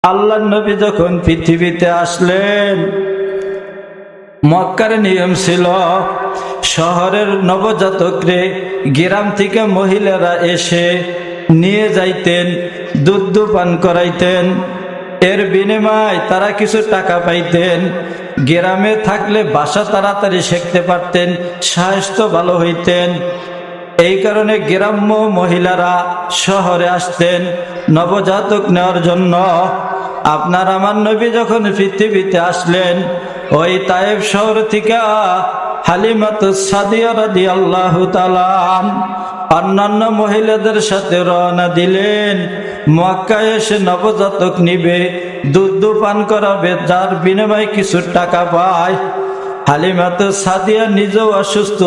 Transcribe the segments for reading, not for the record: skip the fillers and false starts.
আল্লাহর নবী যখন পৃথিবীতে আসলেন, মক্কার নিয়ম ছিল শহরের নবজাতকরে গ্রাম থেকে মহিলারা এসে নিয়ে যাইতেন, দুধ পান করাইতেন। এর বিনিময়ে তারা কিছু টাকা পাইতেন। গ্রামে থাকলে ভাষা তাড়াতাড়ি শিখতে পারতেন, স্বাস্থ্য ভালো হইতেন। এই কারণে গ্রাম্য মহিলারা শহরে আসতেন নবজাতক নেওয়ার জন্য। আপনার আমার নবী যখন পৃথিবীতে আসলেন, ওই তায়েব শহর থেকে হালিমাতুস সাদিয়া রাদিয়াল্লাহু তাআলা অন্যান্য মহিলাদের সাথে রওনা দিলেন। মক্কায় এসে নবজাতক নিবে, দুধ পান করাবে, যার বিনিময়ে কিছু টাকা পায়। হালিমাতুস সাদিয়া নিজেও অসুস্থ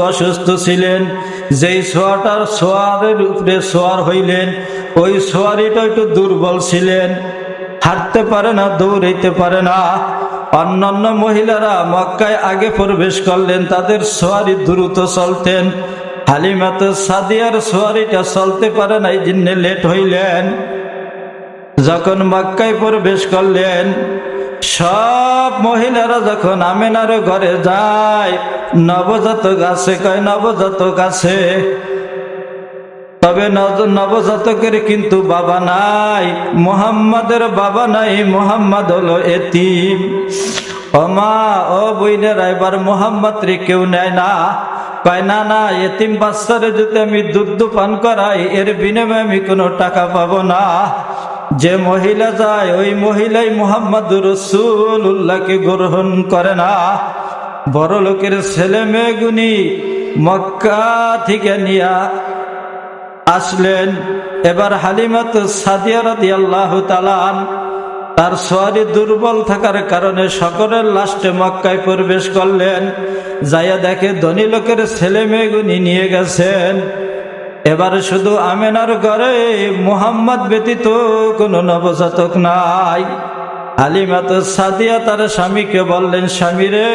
ছিলেন। যেই সোয়ারের উপরে সোয়ার হইলেন, ওই সোয়ারিটা একটু দুর্বল ছিলেন, হাঁটতে পারে না, দৌড়াইতে পারে না। অন্যান্য মহিলারা মক্কায় আগে প্রবেশ করলেন, তাদের সোয়ারি দ্রুত চলতেন। হালিমাতুস সাদিয়ার সোয়ারিটা চলতে পারে না, এই জন্য লেট হইলেন। যখন মক্কায় প্রবেশ করলেন, সব মহিলারা যখন আমেনার ঘরে যায়, নবজাতক আছে, কয় নবজাতক আছে। তবে নবজাতকের কিন্তু বাবা নাই, মুহাম্মাদের বাবা নাই, মুহাম্মদ হলো এতিম। ও মা, ও বইনেরা, এবার মুহাম্মদ রে কেউ নেয় না। কয় না না, এতিম বাচ্চারে যদি আমি দুধ পান করাই, এর বিনিময়ে আমি কোনো টাকা পাবো না। যে মহিলা যায়, ওই মহিলাই মুহাম্মদুর রাসূলুল্লাহকে গ্রহণ করে না। বড় লোকের ছেলে মেয়েগুনি মক্কা থেকে নিয়া আসলেন। এবার হালিমাতুস সাদিয়া রাদিয়াল্লাহু তাআলা তার সোয়ারি দুর্বল থাকার কারণে সকলের লাস্টে মক্কায় প্রবেশ করলেন। যাইয়া দেখে ধনী লোকের ছেলে মেয়েগুনি নিয়ে গেছেন। এবার শুধু আমেনার ঘরে মুহাম্মদ ব্যতীত কোনো নবজাতক নাই। হালিমাতুস সাদিয়া তার স্বামীকে বললেন, স্বামী রে,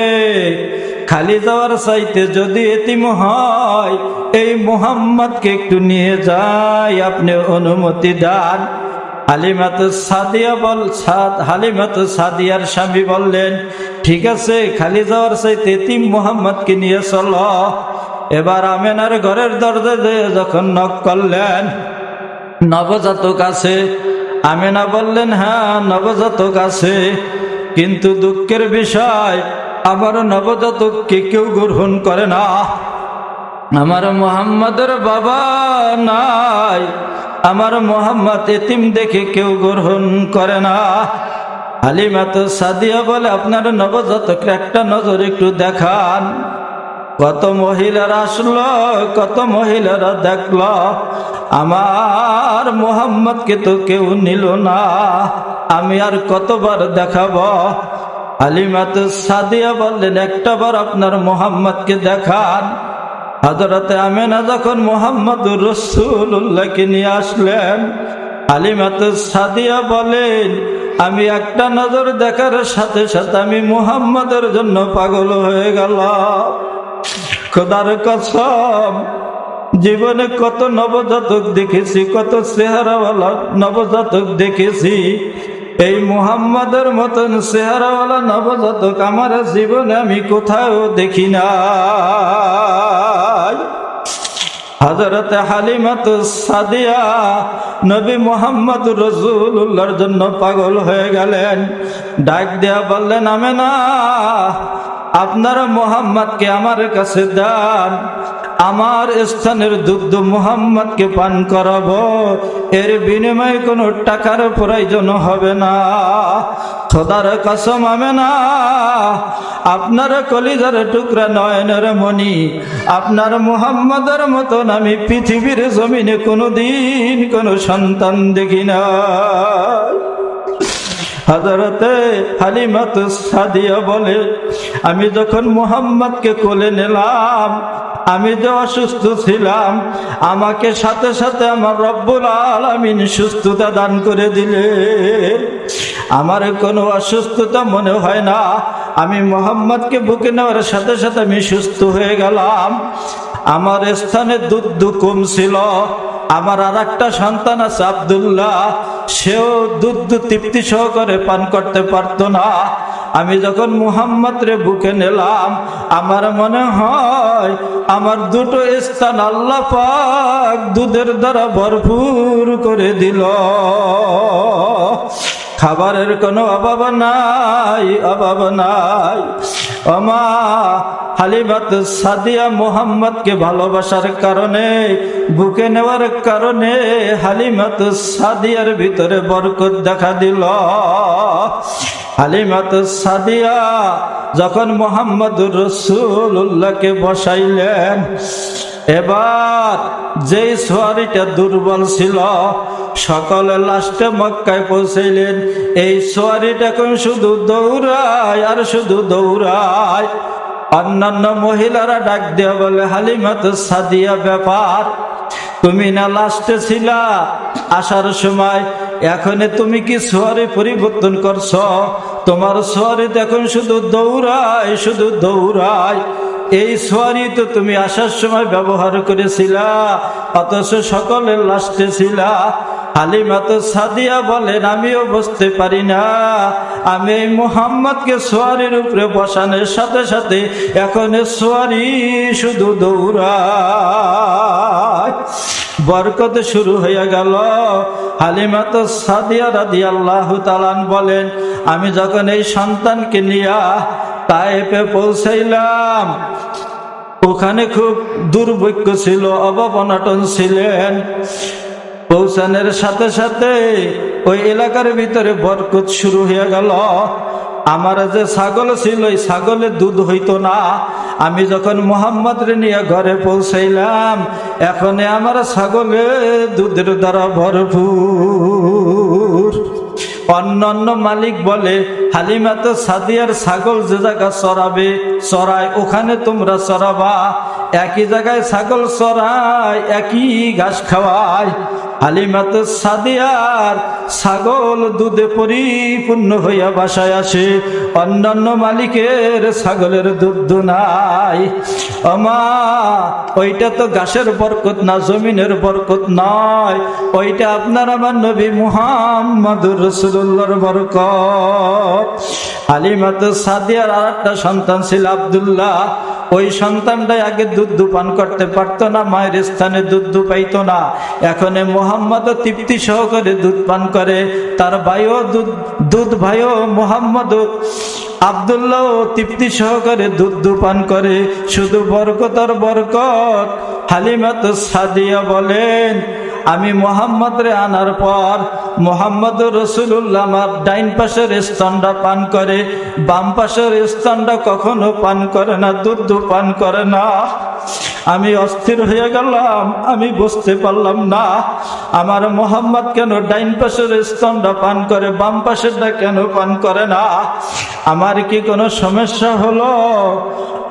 খালি যাওয়ার চাইতে যদি এতিম হয়, এই মুহাম্মদকে একটু নিয়ে যাই, আপনি অনুমতি দেন। হালিমাতুস সাদিয়ার স্বামী বললেন, ঠিক আছে, খালি যাওয়ার চাইতে এতিম মুহাম্মদকে নিয়ে চলো। এবার আমেনার ঘরের দরজায় যখন নক করলেন, নবজাতক আছে? আমেনা বললেন, হ্যাঁ, নবজাতক আছে, কিন্তু দুঃখের বিষয়, আমার নবজাতককে কেউ গ্রহণ করে না। আমার মুহাম্মাদের বাবা নাই, আমার মুহাম্মদ এতিম দেখে কেউ গ্রহণ করে না। হালিমাতুস সাদিয়া বলে, আপনার নবজাতকের একটা নজর একটু দেখান। কত মহিলারা আসলো, কত মহিলারা দেখলো, আমার মুহাম্মদকে তো কেউ নিল না, আমি আর কতবার দেখাবো? হালিমাতুস সাদিয়া বললেন, একটাবার আপনার মুহাম্মদকে দেখান। হযরতে আমেনা যখন মুহাম্মদুর রাসূলুল্লাহকে নিয়ে আসলেন, হালিমাতুস সাদিয়া বলেন, আমি একটা নজর দেখার সাথে সাথে আমি মুহাম্মদের জন্য পাগল হয়ে গেলাম। খোদার কসম, জীবনে কত নবজাতক দেখেছি, কত চেহারাওয়ালা নবজাতক দেখেছি, এই মুহাম্মদের মতন চেহারাওয়ালা নবজাতক আমার জীবনে আমি কোথাও দেখি না। হযরতে হালিমাতুস সাদিয়া নবী মুহাম্মদুর রাসূলুল্লাহর জন্য পাগল হয়ে গেলেন। ডাক দেয়া বললেন, আমেনা, আপনারা মুহাম্মদকে আমার কাছে দেন, আমার স্থানের দুধ মুহাম্মদকে পান করাবো, এর বিনিময়ে কোনো টাকার প্রয়োজন হবে না। খোদার কসম আমেনা, আপনার কলিজার টুকরা নয়নের মণি, আপনার মুহাম্মদের মতন আমি পৃথিবীর জমিনে কোনোদিন কোনো সন্তান দেখি না। হযরতে হালিমাতুস সাদিয়া বলে, আমি যখন মুহাম্মদকে কোলে নিলাম, আমি যে অসুস্থ ছিলাম, আমাকে সাথে সাথে আমার রব্বুল আলামিন সুস্থতা দান করে দিলেন। আমার কোনো অসুস্থতা মনে হয় না। আমি মুহাম্মদকে বুকে নেওয়ার সাথে সাথে আমি সুস্থ হয়ে গেলাম। আমার স্থানে দুধ কম ছিল। আমার আর একটা সন্তান আছে আব্দুল্লাহ, সেও দুধ তৃপ্তি সহকারে পান করতে পারতো না। আমি যখন মুহাম্মদ রে বুকে নিলাম, আমার মনে হয় আমার দুটো স্থান আল্লাহ পাক দুধের দ্বারা ভরপুর করে দিল। খাবারের কোনো অভাব নাই, অভাব নাই। ওমা হালিমাত সাদিয়া মুহাম্মদকে ভালোবাসার কারণে, বুকে নেওয়ার কারণে হালিমাত সাদিয়ার ভিতরে বরকত দেখা দিল। হালিমাত সাদিয়া যখন মুহাম্মদুর রাসূলুল্লাহকে বসাইলেন, এবার যেই সোয়ারিটা দুর্বল ছিল, সকলে লাস্টে মক্কায় পৌঁছাইলেন। এই সোয়ারিটা এখন শুধু দৌড়ায় আর শুধু দৌড়ায়। অন্যান্য মহিলারা ডাক দেয়া বলে, হালিমাত সাদিয়া ব্যাপার, তুমি না লাস্টে ছিলা আসার সময়, এখন তুমি কি সোয়ারি পরিবর্তন করছো? তোমার সোয়ারি এখন শুধু দৌড়ায়, শুধু দৌড়ায়। এই সোয়ারি তো তুমি আসার সময় ব্যবহার করেছিলা, অথচ সকলের লাস্টে ছিলা। হালিমাত সাদিয়া বলেন, আমিও বুঝতে পারি না, আমি এই মুহাম্মদকে সোয়ারির উপরে বসানোর সাথে সাথে এখন সোয়ারি শুধু দৌড়ায়। বরকত শুরু হয়ে গেল। হালিমাত সাদিয়া রাদিয়াল্লাহু তাআলা বলেন, আমি যখন এই সন্তানকে নিয়ে তায়েফে পৌঁছাইলাম, ওখানে খুব দুর্ভিক্ষ ছিল, অভাব অনটন ছিলেন। পৌঁছানোর সাথে সাথে ওই এলাকার ভিতরে বরকত শুরু হয়ে গেল। আমার যে ছাগল ছিল, ওই ছাগলের দুধ হইতো না। আমি যখন মুহাম্মদ রে নিয়ে ঘরে পৌঁছাইলাম, এখন আমার ছাগলের দুধের দ্বারা ভরপুর। অন্যান্য মালিক বলে, হালিমাত সাদিয়ার ছাগল যে জায়গা চড়াবে চড়ায়, ওখানে তোমরা চড়াবা। একই জায়গায় ছাগল চড়ায়, একই ঘাস খাওয়ায়। হালিমাত সাদিয়ার ছাগল দুধে পরিপূর্ণ হইয়া বাসায় আসে, অন্যান্য মালিকের ছাগলের দুধ নাই। আমা ওইটা তো ঘাসের বরকত না, জমিনের বরকত নয়, ওইটা আপনার আমার নবী মুহাম্মদুর রাসূলুল্লাহর বরকত। হালিমাত সাদিয়ার আর একটা সন্তান ছিল আব্দুল্লাহ। ওই সন্তানটাই আগে দুধ পান করতে পারতো না, মায়ের স্থানে দুধ পাইতো না। এখন মুহাম্মদ তৃপ্তি সহকারে দুধ পান করে, তার ভাইও দুধ ভাইও মুহাম্মদ আব্দুল্লাহ তৃপ্তি সহকারে দুধ পান করে। শুধু বরকত আর বরকত। হালিমাত সাদিয়া বলেন, আমি মুহাম্মদ রে আনার পর মুহাম্মদুর রাসূলুল্লাহ আমার ডাইন পাশের স্তনটা পান করে, বাম পাশের স্তনটা কখনো পান করে না, দুধ পান করে না। আমি অস্থির হয়ে গেলাম, আমি বুঝতে পারলাম না আমার মুহাম্মদ কেন ডাইন পাশের স্তনটা পান করে, বাম পাশেরটা কেন পান করে না। আমার কি কোনো সমস্যা হলো?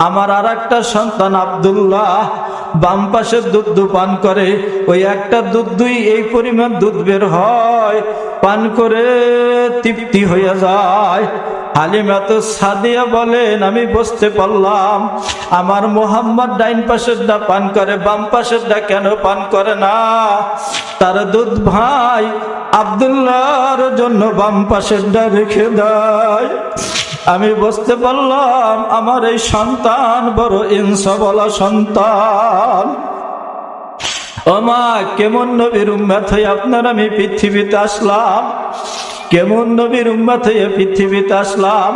আমার আর একটা সন্তান আব্দুল্লাহ বাম পাশের দুধ পান করে, ওই একটা দুধই এই পরিমাণ দুধ বের হয়, পান করে তৃপ্তি হয়ে যায়। হালিমাত সাদিয়া বলেন, আমি বুঝতে পারলাম আমার মুহাম্মদ ডাইন পাশেরটা পান করে, বাম পাশেরটা কেন পান করে না। তার দুধ ভাই আব্দুল্লাহর জন্য বাম পাশেরটা রেখে দেয়। আমি বুঝতে পারলাম আমার এই সন্তান বড় ইনসাফওয়ালা সন্তান। ও মা, কেমন নবীর উম্মত হয়ে আপনার আমি পৃথিবীতে আসলাম, কেমন নবীর উম্মত হয়ে পৃথিবীতে আসলাম।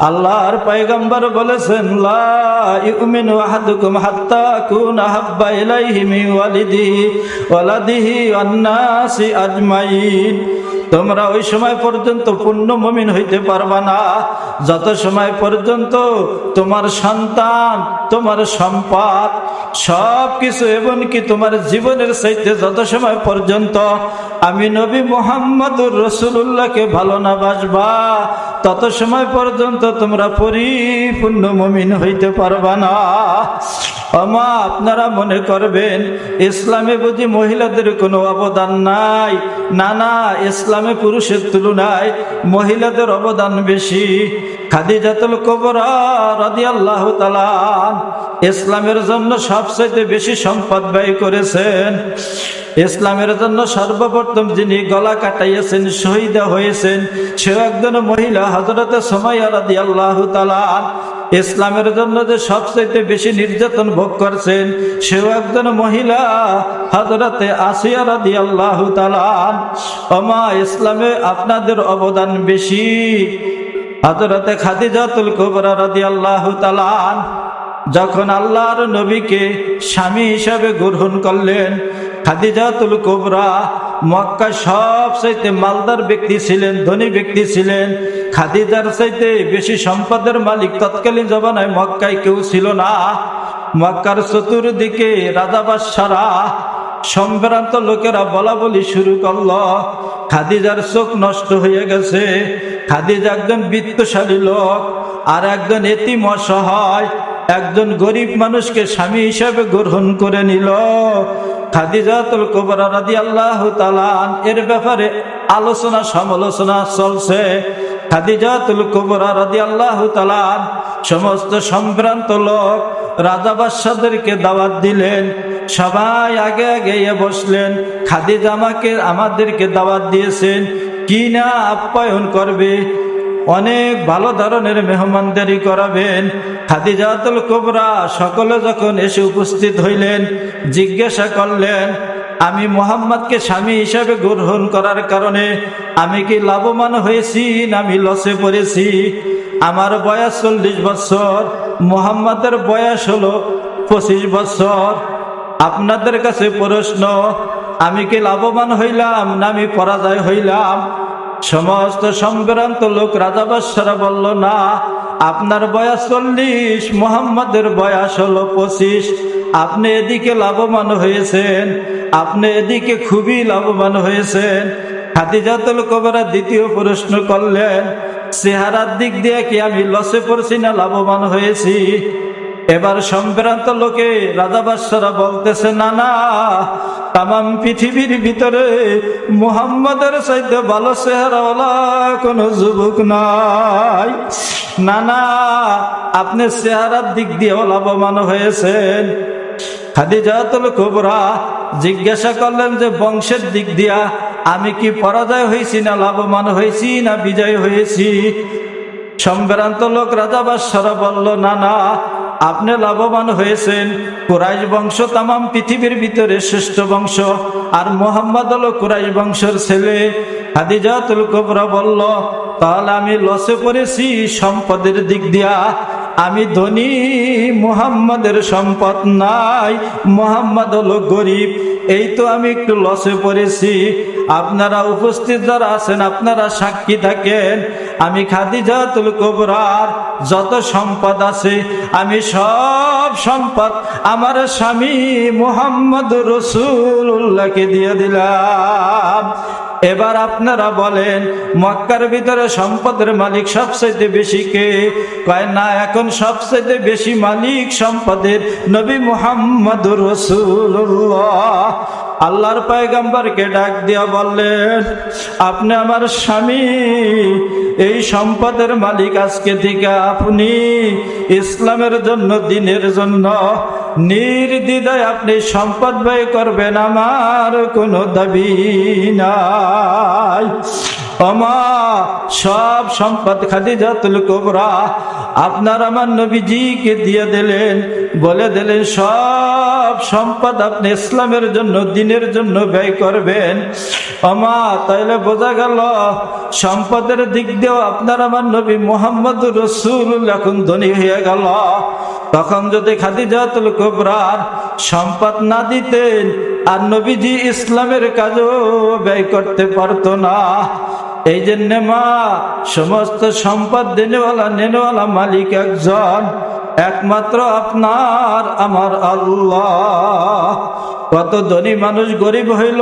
আল্লাহর পয়গম্বর বলেছেন, লা ইউমিনু আহাদুকুম হাত্তা কুনা হাব্বা ইলাইহি মিন ওয়ালাদিহি ওয়ান নাসি আজমাইন। তোমরা ওই সময় পর্যন্ত পূর্ণ মুমিন হইতে পারবা না যত সময় পর্যন্ত তোমার সন্তান, তোমার সম্পদ, সব কিছু এমনকি তোমার জীবনের চাইতে যত সময় পর্যন্ত আমি নবী মুহাম্মদুর রাসূলুল্লাহকে ভালো না বাসবা, তত সময় পর্যন্ত তোমরা পরিপূর্ণ মুমিন হইতে পারবা না। আমা আপনারা মনে করবেন ইসলামে বুঝি মহিলাদের কোনো অবদান নাই? না না, ইসলামে পুরুষের তুলনায় মহিলাদের অবদান বেশি। খাদিজাতুল কুবরা রাদিয়াল্লাহু তাআলা ইসলামের জন্য সবচেয়ে বেশি সম্পদ ব্যয় করেছেন। ইসলামের জন্য সর্বপ্রথম যিনি গলা কাটাইয়েছেন, শহীদ হয়েছেন, সে একজন মহিলা হযরতে সুমাইয়া রাদিয়াল্লাহু তাআলা। ইসলামের জন্য যে সবচেয়ে বেশি নির্যাতন ভোগ করছেন, সেও একজন মহিলা হযরতে আসিয়া রাদিয়াল্লাহু তাআলা। ওমা, ইসলামে আপনাদের অবদান বেশি। হযরতে খাদিজাতুল কুবরা রাদিয়াল্লাহু তাআলা যখন আল্লাহর নবীকে স্বামী হিসাবে গ্রহণ করলেন, খাদিজাতুল কুবরা মক্কা সবচাইতে মালদার ব্যক্তি ছিলেন, ধনী ব্যক্তি ছিলেন। খাদিজার চাইতে বেশি সম্পদের মালিক তৎকালীন জমানায় মক্কায় কেউ ছিল না। মক্কার চতুর্দিকে রাজা বাদশারা, সম্ভ্রান্ত লোকেরা বলা বলি শুরু করলো, খাদিজার চোখ নষ্ট হয়ে গেছে। খাদিজা একজন বিত্তশালী লোক, আর একজন এতিম অসহায় একজন গরিব মানুষকে স্বামী হিসাবে গ্রহণ করে নিল। খাদিজাতুল কুবরা রাদিয়াল্লাহু তাআলা এর ব্যাপারে আলোচনা সমালোচনা চলছে। খাদিজাতুল কুবরা রাদিয়াল্লাহু তাআলা সমস্ত সম্ভ্রান্ত লোক রাজা বাদশাদেরকে দাওয়াত দিলেন। সবাই আগে আগে বসলেন। খাদিজা আমাদেরকে দাওয়াত দিয়েছেন, কি না আপ্যায়ন করবে, অনেক ভালো ধরনের মেহমানদারি করাবেন। খাদিজাতুল কুবরা সকলে যখন এসে উপস্থিত হইলেন, জিজ্ঞাসা করলেন, আমি মুহাম্মদকে স্বামী হিসাবে গ্রহণ করার কারণে আমি কি লাভবান হয়েছি না আমি লসে পড়েছি? আমার বয়স 40 বছর, মুহাম্মদের বয়স হলো 25 বছর। আপনাদের কাছে প্রশ্ন, আমি কি লাভবান হইলাম না আমি পরাজয় হইলাম? সমস্ত সম্ভ্রান্ত লোক রাজা বাদশারা বলল, না, আপনার বয়স 40, মুহাম্মদের বয়স হলো 25। আপনি এদিকে লাভবান হয়েছেন, আপনি এদিকে খুবই লাভবান হয়েছেন। খাদিজাতুল কুবরা দ্বিতীয় প্রশ্ন করলেন, চেহারার দিক দিয়ে কি আমি লসে পড়ছি না লাভবান হয়েছি? এবার সম্ভ্রান্ত লোকে রাজা বাদশারা বলতেছে, না না, তামাম পৃথিবীর ভিতরে মুহাম্মদের চাইতে ভালো চেহারাওয়ালা কোনো যুবক নাই। না না, আপনি চেহারার দিক দিয়েও লাভবান হয়েছেন। খাদিজাতুল কুবরা জিজ্ঞাসা করলেন যে বংশের দিক দিয়া আমি কি পরাজয় হয়েছি না লাভবান হয়েছি না বিজয় হয়েছি? সম্ভ্রান্ত লোক রাজা বাদশারা বলল, না না, আপনি লাভবান হয়েছেন। কুরাইশ বংশ তামাম পৃথিবীর ভিতরে শ্রেষ্ঠ বংশ, আর মুহাম্মদ হলো কুরাইশ বংশের ছেলে। খাদিজাতুল কুবরা বলল, তাহলে আমি লসে পড়েছি সম্পদের দিক দিয়া। আমি ধনী, মুহাম্মদের সম্পদ নাই, মুহাম্মদ হলো গরিব, এই তো আমি একটু লসে পড়েছি। আপনারা উপস্থিত যারা আছেন, আপনারা সাক্ষী থাকেন, আমি খাদিজাতুল কুবরার যত সম্পদ আছে আমি সব সম্পদ আমার স্বামী মুহাম্মদ রাসূলুল্লাহকে দিয়ে দিলাম। এবার আপনারা বলেন, মক্কার ভিতরে সম্পদের মালিক সবচেয়ে বেশি কে? কয় না, এখন সবচেয়ে বেশি মালিক সম্পদের নবী মুহাম্মদ রাসূলুল্লাহ। আল্লাহর পয়গম্বরকে ডাক দিয়া বললেন, আপনি আমার স্বামী, এই সম্পদের মালিক। আজকে থেকে আপনি ইসলামের জন্য, দ্বীনের জন্য নির্দ্বিধায় আপনি সম্পদ ব্যয় করবেন, আমার কোনো দাবি নাই। আমা সব সম্পদ খাদিজাতুল কুবরা আপনার আমার নবীজিকে দিয়ে দিলেন, বলে দিলেন সব সম্পদ আপনি ইসলামের জন্য, দ্বীনের জন্য ব্যয় করবেন। আমা তাইলে বোঝা গেল সম্পদের দিক দিয়েও আপনার আমার নবী মুহাম্মদ রাসূলুল্লাহ এখন ধনী হয়ে গেল। তখন যদি খাদিজাতুল কুবরার সম্পদ না দিতেন, আর নবীজি ইসলামের কাজও ব্যয় করতে পারতো না। এই জন্য মা, সমস্ত সম্পদ দেনেওয়ালা নেনেওয়ালা মালিক একজন, একমাত্র আপনার আমার আল্লাহ। কত ধনী মানুষ গরিব হইল,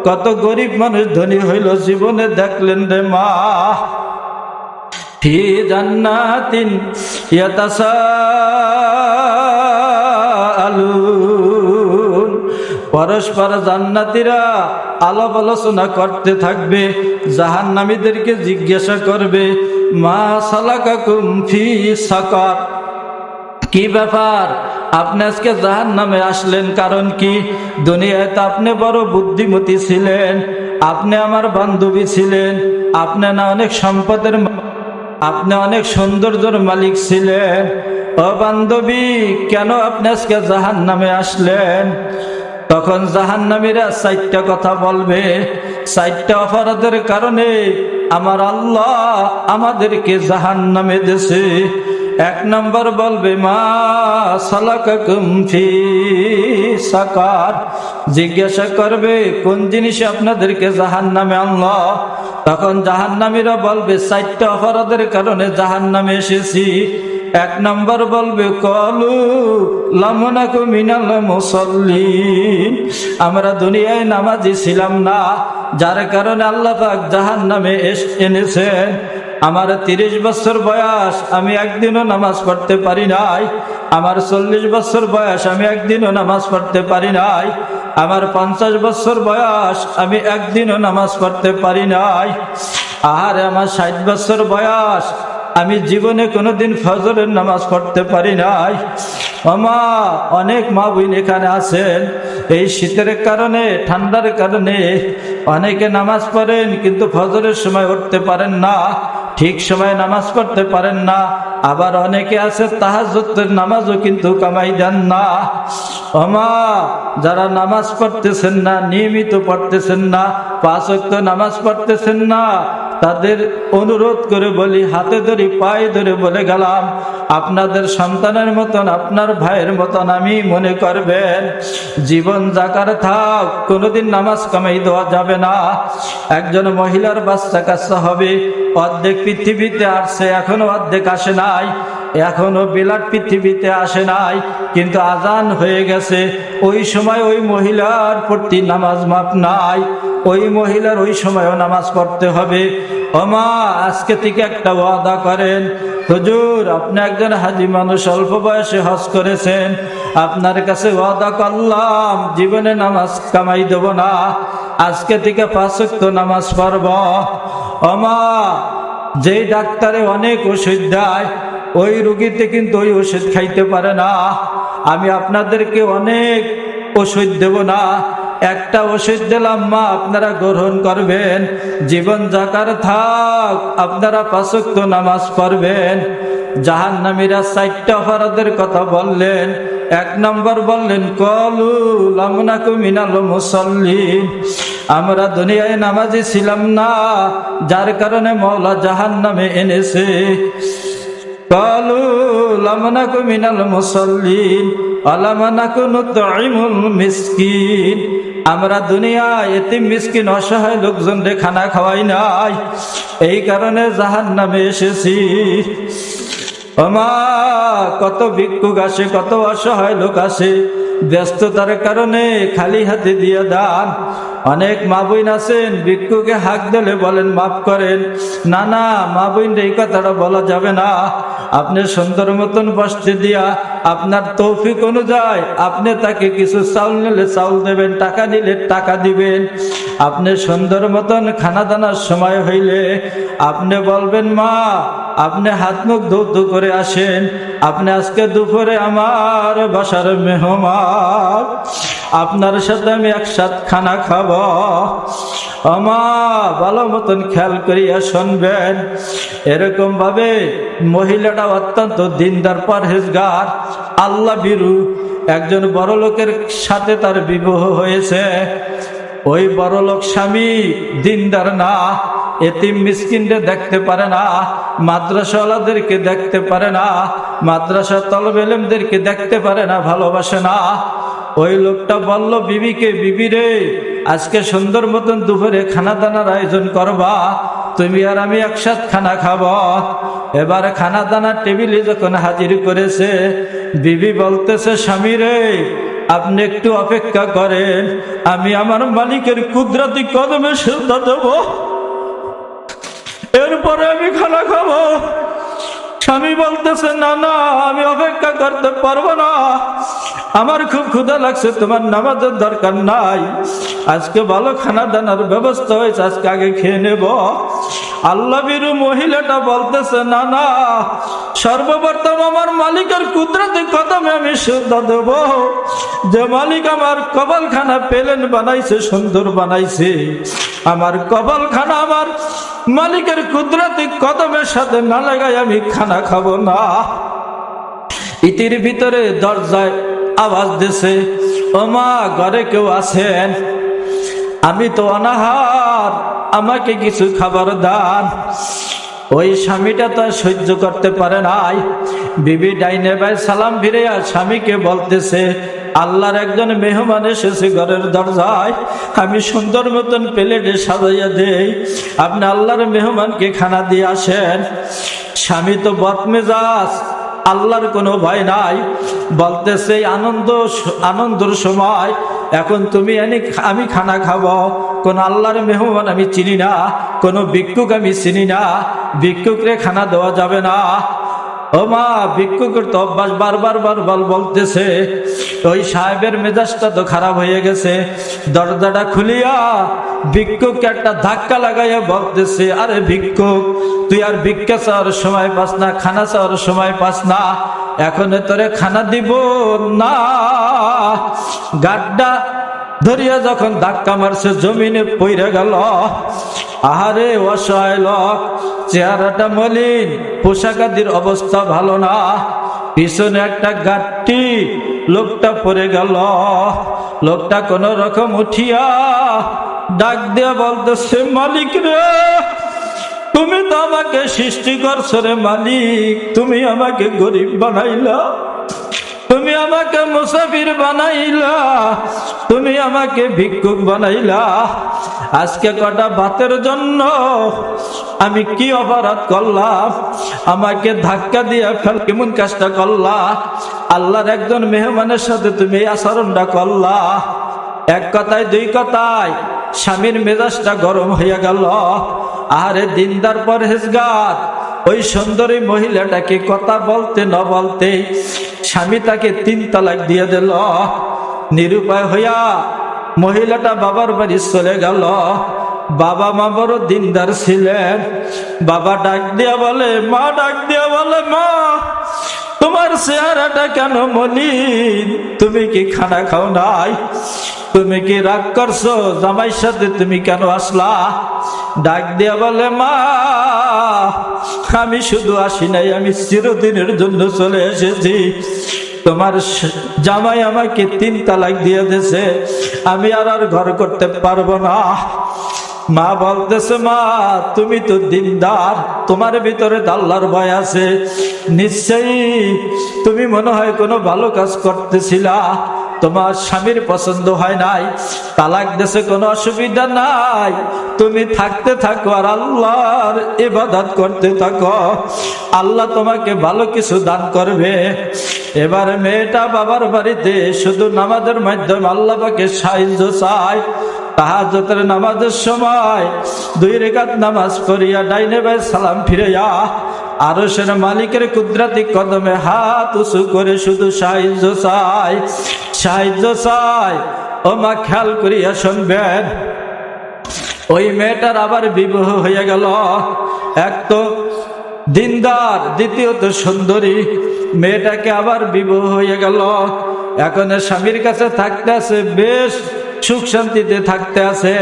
কত গরিব মানুষ ধনী হইল, জীবনে দেখলেন রে মা। ফি জান্নাতিন ইয়াতাসাআলুন, পরস্পর জান্নাতীরা আলাপ আলোচনা করতে থাকবে, জাহান্নামীদেরকে জিজ্ঞাসা করবে, মা সালাকাকুম ফি সাকার, কি ব্যাপার আপনি আজকে জাহান্নামে আসলেন, কারণ কি? দুনিয়ায় তো আপনি বড় বুদ্ধিমতী ছিলেন, আপনি আমার বান্ধবী ছিলেন, আপনি না অনেক সম্পদের, আপনি অনেক সৌন্দর্যের মালিক ছিলেন। ও বান্ধবী, কেন আপনি আজকে জাহান্নামে আসলেন? তখন জাহান্নামীরা 4টা কথা বলবে। 4টা অপরাধের কারণে আমার আল্লাহ আমাদেরকে জাহান্নামে দিয়েছে। 1 নম্বর বলবে মা সালাকাকুম ফি সাকার, জিজ্ঞাসা করবে কোন জিনিসে আপনাদেরকে জাহান্নামে আনলো। তখন জাহান্নামীরা বলবে 4টা অপরাধের কারণে জাহান্নামে এসেছি। 1 নম্বর বলবে কলু লাম নাকু মিনাল মুসাল্লিন, আমরা দুনিয়ায় নামাজি ছিলাম না, যার কারণে আল্লাহ পাক জাহান্নামে এনেছেন। আমার 30 বছর বয়স, আমি একদিনও নামাজ পড়তে পারি নাই। আমার 40 বছর বয়স, আমি একদিনও নামাজ পড়তে পারি নাই। আমার 50 বছর বয়স, আমি একদিনও নামাজ পড়তে পারি নাই। আর আমার 60 বছর বয়স, আমি জীবনে কোনোদিন ফজরের নামাজ পড়তে পারি নাই। আমা অনেক মা বোন এখানে আছেন, এই শীতের কারণে, ঠান্ডার কারণে অনেকে নামাজ পড়েন, কিন্তু ফজরের সময় উঠতে পারেন না, ঠিক সময় নামাজ পড়তে পারেন না। আবার অনেকে আছে তাহাজ্জুদের নামাজও কিন্তু কামাই দেন না। আমা যারা নামাজ পড়তেছেন না, নিয়মিত পড়তেছেন না, 5 ওয়াক্ত নামাজ পড়তেছেন না, তাদের অনুরোধ করে বলি, হাতে ধরে পায়ে ধরে বলে গেলাম, আপনাদের সন্তানের মতন, আপনার ভাইয়ের মতন আমি মনে করবেন। জীবন যাকার থাক, কোনোদিন নামাজ কামাই দেওয়া যাবে না। একজন মহিলার বাচ্চা কাচ্চা হবে, অর্ধেক পৃথিবীতে আসছে, এখনো অর্ধেক আসে নাই, এখনো বিলাট পৃথিবীতে আসে নাই, কিন্তু আজান হয়ে গেছে। ওই সময় ওই মহিলার প্রতি নামাজ মাপ নাই, ওই মহিলার ওই সময়ও নামাজ পড়তে হবে। ওমা আজকে থেকে একটা ওয়াদা করেন, হুজুর আপনি একজন হাজি মানুষ, অল্প বয়সে হজ করেছেন, আপনার কাছে ওয়াদা করলাম জীবনে নামাজ কামাই দেব না, আজকে থেকে 5 ওয়াক্ত নামাজ পড়ব। ওমা যেই ডাক্তারে অনেক ওষুধ দেয়, ওই রুগীতে কিন্তু ওই ওষুধ খাইতে পারে না। আমি আপনাদেরকে অনেক ওষুধ দেব না, একটা ওষুধ দিলাম, মা আপনারা গ্রহণ করবেন। জীবন যাকার থাক, আপনারা 5 ওয়াক্ত নামাজ পড়বেন। জাহান্নামীরা 4টা অপরাধের কথা বললেন। 1 নম্বর বললেন কলু লাম নাকু মিনাল মুসাল্লিন, আমরা দুনিয়ায় নামাজি ছিলাম না, যার কারণে মওলা জাহান্নামে এনেছে। কলু লাম নাকু মিনাল মুসাল্লিন ওয়ালাম নাকু নুতঈমুল মিসকিন, আমরা দুনিয়ায় এতিম মিসকিন অসহায় লোকজনকে খানা খাওয়াই নাই, এই কারণে জাহান্নামে এসেছি। ওমা কত ভিক্ষুক আসে, কত অসহায় লোক আসে, ব্যস্ততার কারণে খালি হাতে দিয়ে দান। অনেক মা বোন আছেন, ভিক্ষুকে হাক দিলে বলেন মাফ করেন, না না মা বোন এই কথাটা বলা যাবে না। আপনি সুন্দর মতন বসতে দিয়া, আপনার তৌফিক অনুযায়ী আপনি তাকে কিছু চাউল নিলে চাউল দেবেন, টাকা নিলে টাকা দিবেন। আপনি সুন্দর মতন খানা দানার সময় হইলে আপনি বলবেন মা আপনি হাত মুখ ধৌত করে আসেন, আপনি আজকে দুপুরে আমার বাসার মেহমান, আপনার সাথে আমি একসাথে খানা খাব। আমা ভালো মতন খেয়াল করিয়া শুনবেন। এরকম ভাবে মহিলাটা অত্যন্ত দিনদার, পরহেজগার, আল্লাহ ভীরু। একজন বড় লোকের সাথে তার বিবাহ হয়েছে। ওই বড় লোক স্বামী দিনদার না, এতিম মিসকিনদের দেখতে পারে না, মাদ্রাসাওয়ালাদেরকে দেখতে পারে না, মাদ্রাসা তলবে ইলমদেরকে দেখতে পারে না, ভালোবাসে না। ওই লোকটা বলল বিবিকে, বিবি রে আজকে সুন্দর মতন দুপুরে খানা দানার আয়োজন করবা, তুমি আর আমি একসাথে খানা খাব। এবার খানা দানার টেবিলে যখন হাজির করেছে, বিবি বলতেছে স্বামী রে আপনি একটু অপেক্ষা করেন, আমি আমার মালিকের কুদরতি কদমে সেজদা দেব, এরপরে আমি খানা খাবো। স্বামী বলতেছে না না আমি অপেক্ষা করতে পারবো না, আমার খুব ক্ষুধা লাগছে, তোমার নামাজের দরকার নাই, আজকে ভালো খানা দানার ব্যবস্থা হয়েছে, আজকে আগে খেয়ে নেব। আল্লাহ বিরু মহিলাটা বলতেছে, না না, সর্বপ্রথম আমার মালিকের কুদরতি কদমে আমি শ্রদ্ধা দেব। যে মালিক আমার কবলখানা প্লেন বানাইছে, সুন্দর বানাইছে, আমার কবলখানা আমার মালিকের কুদরতি কদমের সাথে না লাগাই আমি খানা খাবো না। ইতির ভিতরে দরজায় আওয়াজ দিছে, ও মা, ঘরে কেউ আছেন? আমি তো অনাহার, আমাকে কিছু খাবার দান। ওই স্বামীটা তো সহ্য করতে পারে নাই। বিবি ডাইনে ভাই সালাম ফিরে স্বামীকে বলতেছে, আল্লাহর একজন মেহমান এসেছে ঘরের দরজায়, আমি সুন্দর মতন প্লেটে সাজাইয়া দেই, আপনি আল্লাহর মেহমানকে খানা দিয়ে আসেন। স্বামী তো বদমেজাজ, আল্লাহর কোনো ভয় নাই, বলতেছে আনন্দর সময় এখন তুমি আমি খানা খাবো, কোন আল্লাহর মেহমান আমি চিনি না, কোন ভিক্ষুক আমি চিনি না, ভিক্ষুকরে খানা দেওয়া যাবে না। ও মা, ভিক্ষুকের তো অভ্যাস বারবার বলতেছে। ওই সাহেবের মেজাজটা তো খারাপ হয়ে গেছে। দরজাটা খুলিয়া ভিক্ষুককে একটা ধাক্কা লাগাইয়া বলতেছে, আরে ভিক্ষুক, তুই আর ভিক্ষা চাওয়ার সময় পাস না, খানা চাওয়ার সময় পাস না, এখন তোরে খানা দিব না। গাড্ডা ধরিয়া যখন ধাক্কা মারছে জমিনে পইরা গেল। আহারে অসহায় লোক, চেহারাটা মলিন, পোশাকাদির অবস্থা ভালো না, পিছনে একটা গাঁটটি, লোকটা পড়ে গেল। লোকটা কোন রকম উঠিয়া ডাক দিয়া বলতেছে, মালিক রে, তুমি তো আমাকে সৃষ্টি করছো রে মালিক, তুমি আমাকে গরিব বানাইলা, তুমি আমাকে মুসাফির বানাইলা, তুমি আমাকে ভিক্ষুক বানাইলা। আজকে কটা ভাতের জন্য আমি কি অপরাধ করলাম? আমাকে ধাক্কা দিয়ে ফেল, কেমন কাজটা করলা? আল্লাহর একজন মেহমানের সাথে তুমি এই আচরণটা করলা। এক কথায় দুই কথায় স্বামীর মেজাজটা গরম হয়ে গেল। আরে দিনদার পরহেজগার ওই সুন্দরী মহিলাটাকে কথা বলতে না বলতে স্বামী তাকে 3 তালাক দিয়ে দিল। নিরুপায় হইয়া মহিলাটা বাবার বাড়ি চলে গেল। বাবা মা বড় দিনদার ছিলেন। বাবা ডাক দিয়া বলে, মা ডাক দিয়া বলে, মা, তোমার চেহারাটা কেন মলিন? তুমি কি খানা খাও নাই? তুমি কি রাগ করছো? জামাইর সাথে তুমি কেন আসলা? ডাক দিয়া বলে, মা, আমি শুধু আসি নাই, আমি চিরদিনের জন্য চলে এসেছি। তোমার জামাই আমাকে 3 তালাক দিয়ে দিয়েছে, আমি আর ঘর করতে পারবো না। মা বলতেছে, মা, তুমি তো দিনদার, তোমার ভিতরে আল্লাহর ভয় আছে, নিশ্চয়ই তুমি মনে হয় কোনো ভালো কাজ করতেছিলা, তোমার স্বামীর পছন্দ হয় নাই, তালাক দেশে কোনো অসুবিধা নাই, তুমি থাকতে থাকো আর আল্লাহর ইবাদত করতে থাকো, আল্লাহ তোমাকে ভালো কিছু দান করবে। এবার মেয়েটা বাবার বাড়িতে শুধু নামাজের মাধ্যমে আল্লাহ পাকে সাহায্য চায়। তাহাজ্জুদের নামাজের সময় 2 রাকাত নামাজ পড়িয়া ডাইনে বাই সালাম ফিরাইয়া আরশের মালিকের কুদরতি কদমে হাত উঁচু করে শুধু সাহায্য চায়। ও মা, খেয়াল করিয়া শুনবেন, ওই মেয়েটার আবার বিবাহ হয়ে গেল। এক তো দিনদার, দ্বিতীয়ত সুন্দরী, মেয়েটাকে আবার বিবাহ হয়ে গেল। এখন স্বামীর কাছে থাকতে আছে, বেশ সুখ শান্তিতে থাকতে আছে।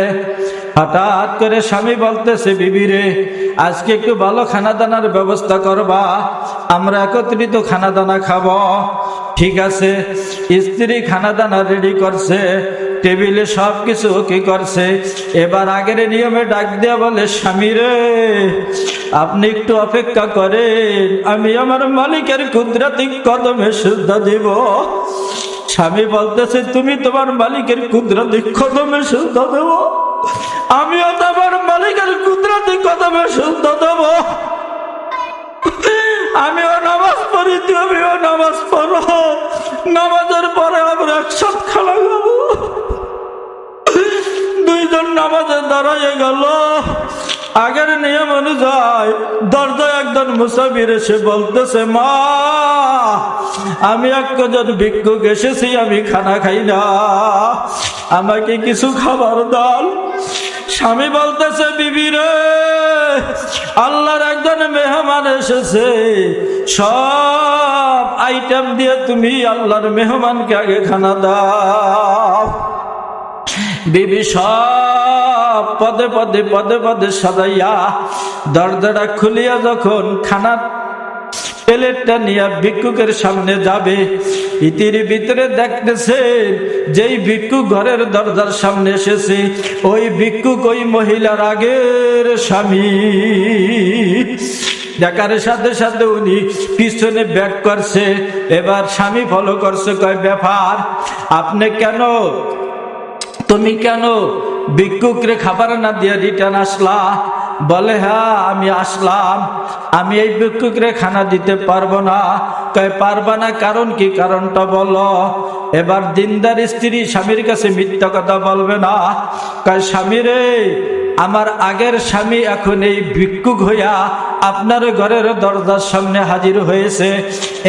হঠাৎ করে স্বামী বলতেছে, বিবি রে, আজকে একটু ভালো খানা দানার ব্যবস্থা করবা, আমরা একত্রিত খানা দানা খাবো। ঠিক আছে। স্ত্রী খানা দানা রেডি করছে, টেবিলে সব কিছু ওকে করছে। এবার আগের নিয়মে ডাক দেয়া বলে, স্বামী রে, আপনি একটু অপেক্ষা করেন, আমি আমার মালিকের কুদরতি কদমে সিজদা দিব। স্বামী বলতেছে, তুমি তোমার মালিকের কুদরতি কদমে সিজদা দেব, আমিও তোমার মালিকের কুদরতি কদমে সিজদা দেব। আমিও নামাজ পড়ি, তুমিও নামাজ পড়ো, নামাজের পরে আমরা একসাথে খানা খাবো। 2 জন নামাজে দাঁড়াইয়ে গেল। আগের নিয়ম অনুযায়ী দরজায় একজন মুসাফির এসে বলতেছে, মা, আমি একজন ভিক্ষুক এসেছি, আমি খানা খাই না, আমাকে কিছু খাবার দাও। স্বামী বলতেছে, বিবি রে, আল্লাহর একজন মেহমান এসেছে, সব আইটেম দিয়ে তুমি আল্লাহর মেহমানকে আগে খানা দাও। বিবি সব পদে পদে পদে পদে সাজাইয়া দরজাটা খুলিয়া যখন খানার প্লেটটা নিয়ে ভিক্ষুকের সামনে যাবে, ইতির ভিতরে দেখতেছে যেই ভিক্ষুক ঘরের দরজার সামনে এসেছে, ওই ভিক্ষুক ওই মহিলার আগের স্বামী। দেখার সাথে সাথে উনি পিছনে ব্যাক করছে, এবার স্বামী ফলো করছে, কয় ব্যাপার, আপনি কেন, তুমি কেন ভিক্ষুকরে খাবার না দিয়ে রিটার্ন আসলা? বলে হ্যাঁ আমি আসলাম, আমি এই ভিক্ষুকরে খানা দিতে পারবো না। কয় পারবা না, কারণ কি, কারণটা বলো। এবার দিনদার স্ত্রী স্বামীর কাছে মিথ্যা কথা বলবে না। কয় স্বামী রে, আমার আগের স্বামী এখন এই ভিক্ষুক হইয়া আপনার ঘরের দরজার সামনে হাজির হয়েছে,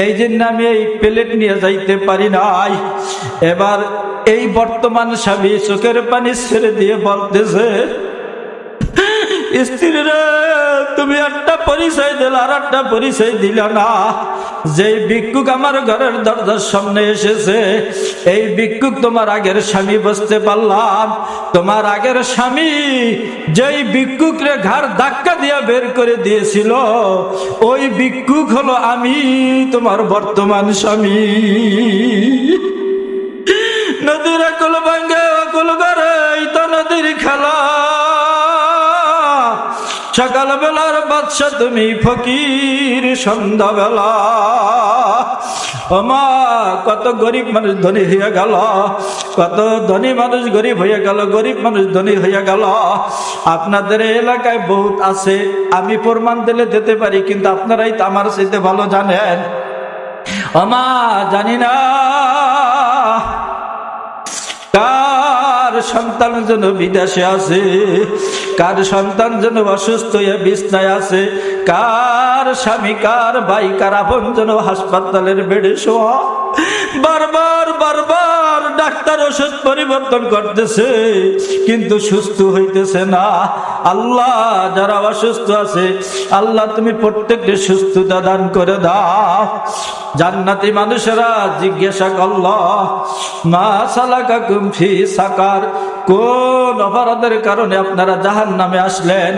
এই জন্য আমি এই প্লেট নিয়ে যাইতে পারি নাই। এবার এই বর্তমান স্বামী চোখের পানি ছেড়ে দিয়ে বলতেছে, স্ত্রী রে, তুমি একটা পরিচয় দিলে আর একটা পরিচয় দিল না। যেই ভিক্ষুক আমার ঘরের দরজার সামনে এসেছে, এই ভিক্ষুক তোমার আগের স্বামী, বুঝতে পারলাম। তোমার আগের স্বামী যেই ভিক্ষুকরে ঘাড় ধাক্কা দিয়ে বের করে দিয়েছিল, ওই ভিক্ষুক হলো আমি, তোমার বর্তমান স্বামী। নদীর কুল ভাঙ্গে অকুল করে, এই তো নদীর খেলা। সকাল বেলার বাদশা তুমি, ফকির সন্ধ্যাবেলা। ও মা, কত গরিব মানুষ ধনী হয়ে গেল, কত ধনী মানুষ গরিব হয়ে গেল, গরিব মানুষ ধনী হয়ে গেল। আপনাদের এলাকায় বহুত আছে, আমি প্রমাণ দিলে দিতে পারি, কিন্তু আপনারাই তো আমার চাইতে ভালো জানেন। ও মা, জানি না কার সন্তান যেন বিদেশে আছে, কার সন্তান যেন অসুস্থ হয়ে বিছনায় আছে, কার স্বামী, কার ভাই, কার আপন যেন হাসপাতালের বেডে শোয়া। বারবার বারবার ডাক্তার ওষুধ পরিবর্তন করতেছে, কিন্তু সুস্থ হইতেছে না। আল্লাহ, যারা অসুস্থ আছে, আল্লাহ তুমি প্রত্যেককে সুস্থতা দান করে দাও। জান্নাতি মানুষেরা জিজ্ঞাসা করল, মা সালাকাকুম ফি সাকার, কোন অপরাধের কারণে আপনারা জাহান্নামে আসলেন?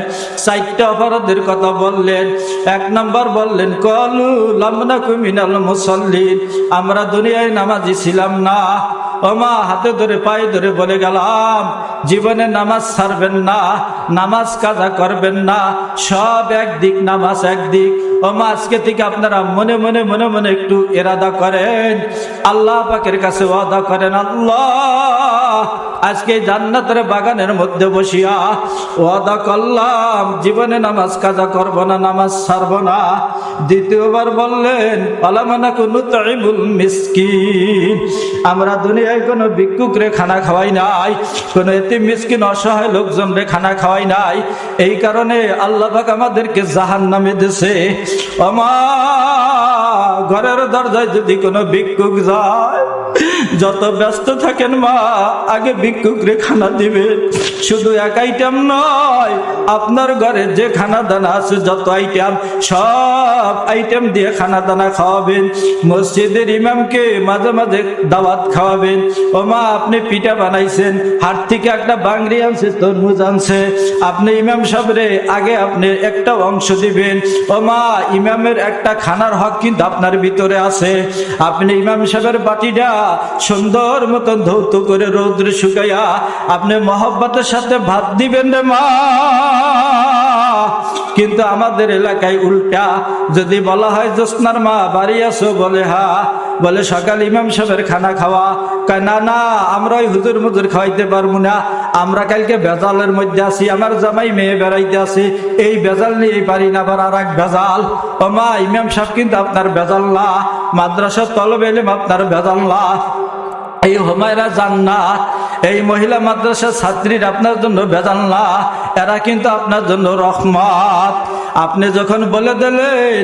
4টা অপরাধের কথা বললেন। 1 নম্বর বললেন, কলু লাম নাকু মিনাল মুসাল্লিন, আমরা দুনিয়ায় নামাজি ছিলাম না। ও মা, হাতে ধরে পায়ে ধরে বলে গেলাম, জীবনে নামাজ ছাড়বেন না, নামাজ কাজা করবেন না, সব একদিক, নামাজ একদিক। ও মা, আজকে থেকে আপনারা মনে মনে মনে মনে একটু ইরাদা করেন, আল্লাহ পাকের কাছে ওয়াদা করেন, আল্লাহ আজকে জান্নাতের বাগানের মধ্যে বসিয়া ওয়াদা করলাম, জীবনে নামাজ কাজা করব না, নামাজ ছাড়ব না। দ্বিতীয়বার বললেন, আলামানাকু নুতঈমুল মিসকিন, আমরা দুনিয়ায় কোনো ভিক্ষুকরে খানা খাওয়াই নাই, কোনো এতিম মিসকিন অসহায় লোকজনরে খানা খাওয়াই নাই, এই কারণে আল্লাহ পাক আমাদেরকে জাহান্নামে দিয়েছে। ও মা, ঘরের দরজায় যদি কোনো ভিক্ষুক যায়, যত ব্যস্ত থাকেন মা, আগে ভিক্ষুকরে খানা দিবে। শুধু 1 আইটেম নয়, আপনার ঘরে যে খানা দানা আছে, যত আইটেম, সব আইটেম দিয়ে খানা দানা খাওয়াবেন। মসজিদের ইমামকে মাঝে মাঝে দাওয়াত খাওয়াবেন। ও মা, আপনি পিঠা বানাইছেন, হাট থেকে একটা বাংরি আনছে, তরমুজ আনছে, আপনি ইমাম সাহেবরে আগে আপনি একটা অংশ দিবেন। ও মা, ইমামের একটা খানার হক কিন্তু আপনার ভিতরে আছে। আপনি ইমাম সাহেবের বাটিটা সুন্দর মতন ধৌত করে রৌদ্রে শুকাইয়া আপনি মহব্বতের সাথে ভাত দিবেন রে মা। কিন্তু আমাদের এলাকায় উল্টা, যদি বলা হয় জোসনার মা বাড়ি আসো, বলে হ্যাঁ, বলে সকাল ইমাম সাহেবের খানা খাওয়া, কয় না না, আমরা ওই হুজুর মুজুর খাওয়াইতে পারবো না, আমরা কালকে ভেজালের মধ্যে আছি, আমার জামাই মেয়ে বেড়াইতে আছে, এই ভেজাল নিয়ে পারি না, আবার আর এক ভেজাল। ও মা, ইমাম সাহেব কিন্তু আপনার ভেজাল না, মাদ্রাসার তলব এলেম আপনার ভেজাল না, এই হুমায়রা জান্নাত, এই মহিলা মাদ্রাসার ছাত্রীর আপনার জন্য ভেজাল না, এরা কিন্তু আপনার জন্য রহমত। আপনি যখন বলে দিলেন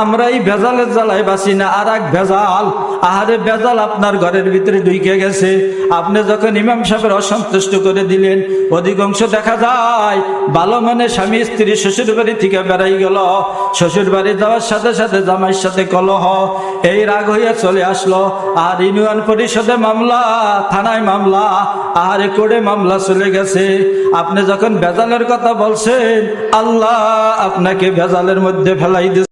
আমরা এই ভেজালের জ্বালায় বাসি না, আর এক ভেজাল, আহারে ভেজাল আপনার ঘরের ভিতরে ঢুকে গেছে। আপনি যখন ইমাম সাহেবের অসন্তুষ্ট করে দিলেন, অধিকাংশ দেখা যায় ভালো মানে স্বামী স্ত্রী শ্বশুর বাড়ি থেকে বেড়াই গেল, শ্বশুর বাড়ি যাওয়ার সাথে সাথে জামাইয়ের সাথে কলহ, এই রাগ হইয়া চলে আসলো। আর ইউনিয়ন পরিষদে মামলা, থানায় মামলা, আর কোর্টে মামলা চলে গেছে। আপনি যখন ভেজালের কথা বলছেন, আল্লাহ আপনাকে ভেজালের মধ্যে ফেলাই দিয়েছে।